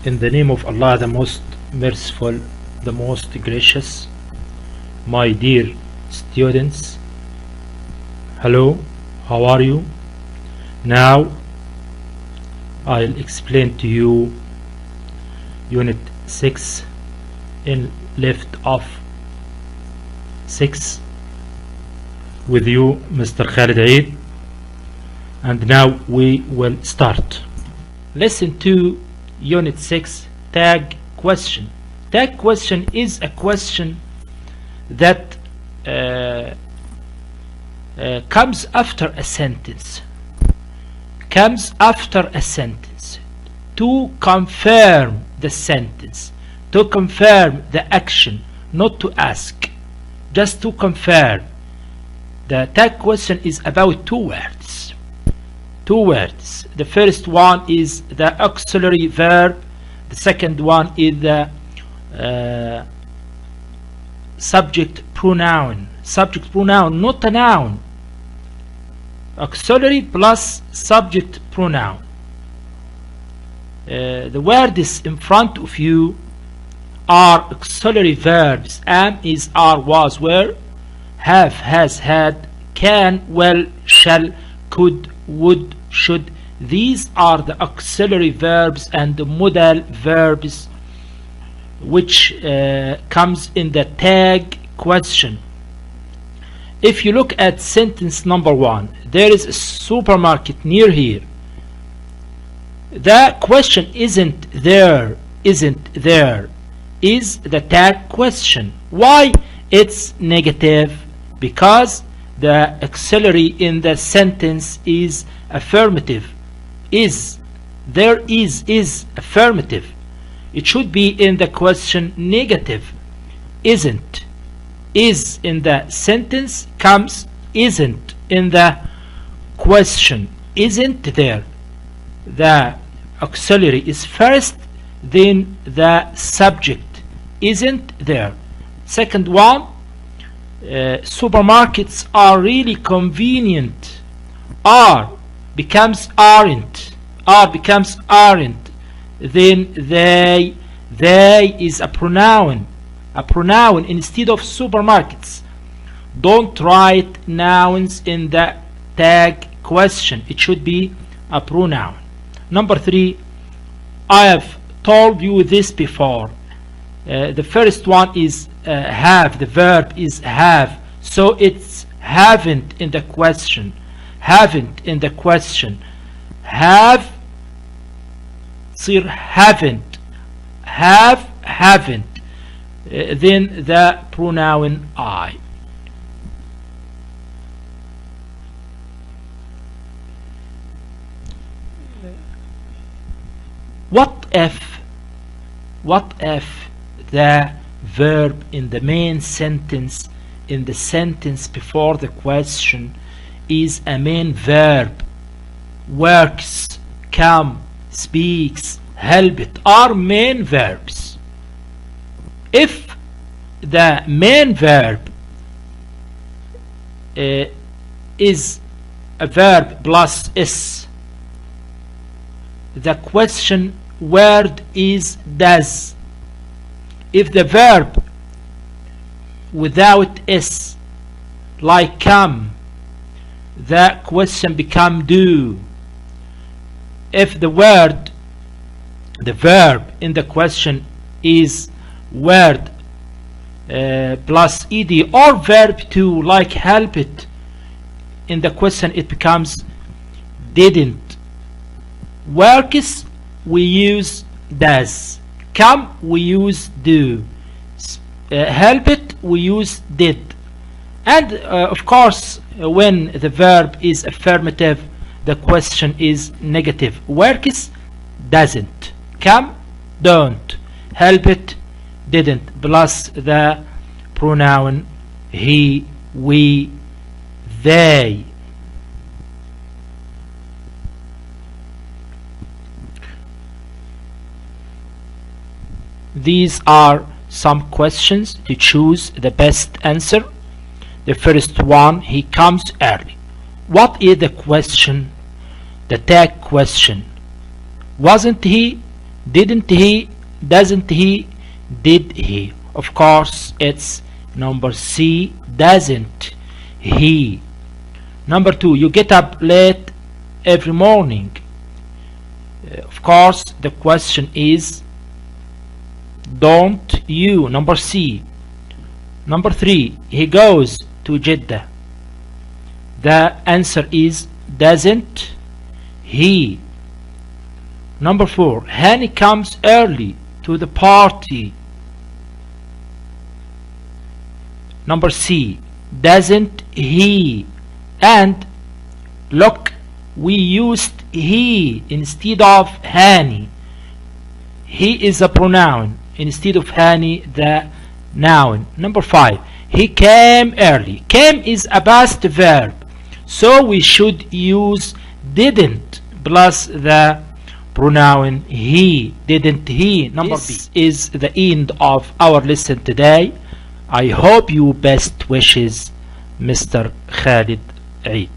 In the name of Allah, the most merciful, the most gracious. My dear students, hello, how are you? Now I'll explain to you Unit 6 in left of 6 with you, Mr. Khalid Eid, and now we will start. Listen to Unit 6, tag question. Tag question is a question that comes after a sentence. Comes after a sentence to confirm the sentence, to confirm the action, not to ask, just to confirm. The tag question is about two words. Two words. The first one is the auxiliary verb. The second one is the subject pronoun. Subject pronoun, not a noun. Auxiliary plus subject pronoun. The words in front of you are auxiliary verbs. Am, is, are, was, were, have, has, had, can, will, shall, could, would, should. These are the auxiliary verbs and the modal verbs which comes in the tag question. If you look at sentence number 1, there is a supermarket near here. The question isn't there, isn't there, is the tag question. Why it's negative? Because the auxiliary in the sentence is affirmative. Is, there is affirmative. It should be in the question negative. Isn't. Is in the sentence comes isn't in the question. Isn't there. The auxiliary is first, then the subject. Isn't there. Second one, supermarkets are really convenient. Are becomes aren't. Are becomes aren't. Then they is a pronoun. A pronoun instead of supermarkets. Don't write nouns in the tag question. It should be a pronoun. Number 3, I have told you this before. The first one is have. The verb is have. So it's haven't in the question. Haven't in the question. Have صير haven't. Have, haven't. Then the pronoun I. What if the verb in the main sentence, in the sentence before the question, is a main verb? Works, come, speaks, help it are main verbs. If the main verb is a verb plus s, the question word is does. If the verb without s, like come, the question become do. If the verb in the question is word plus ed or verb to, like help it, in the question it becomes didn't. Works we use does. Come we use do. Help it we use did. And of course when the verb is affirmative, the question is negative. Works doesn't. Come don't. Help it didn't, plus the pronoun he, we, they. These are some questions to choose the best answer. The first one, he comes early. What is the question? The tag question. Wasn't he? Didn't he? Doesn't he? Did he? Of course, it's number C. Doesn't he? Number 2, you get up late every morning. Of course, the question is don't you? Number C. Number 3, he goes to Jeddah. The answer is doesn't he? Number 4, Hani comes early to the party. Number C, doesn't he? And look, we used he instead of Hani. He is a pronoun instead of Hani, the noun. Number 5, he came early. Came is a past verb, so we should use didn't plus the pronoun he. Didn't he? Number B. This is the end of our lesson today. I hope you best wishes, Mr. Khalid Eid.